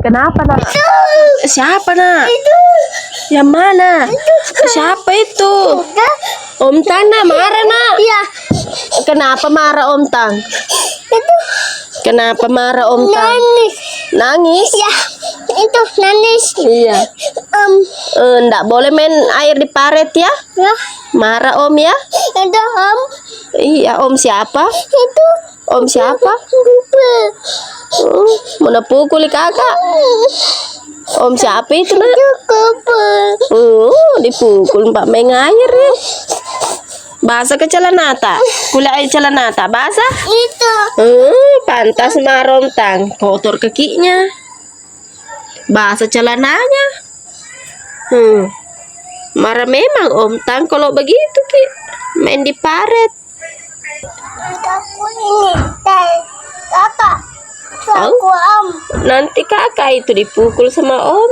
Kenapa nak? Siapa nak? Yang mana? Siapa itu? Om Tang nak marah nak? Iya. Kenapa marah Om Tang? Itu Kenapa marah Om Tang? nangis. Nangis? Ya, itu nangis. Iya. Nggak boleh main air di paret ya? Ya, Marah Om ya? itu Iya, Om siapa? itu Om siapa? Google. Mana pukul kakak? Om siapa itu nak? Google. Dipukul Mbak main air ya. Basah ke celanata? Kula air celanata basah? Itu. Pantas marah Om Tang, kotor kakinya. Basah celananya. Marah memang Om Tang kalau begitu Ki. Main di paret. Aku ini kakak. Tahu? Aku Nanti kakak itu dipukul sama Om.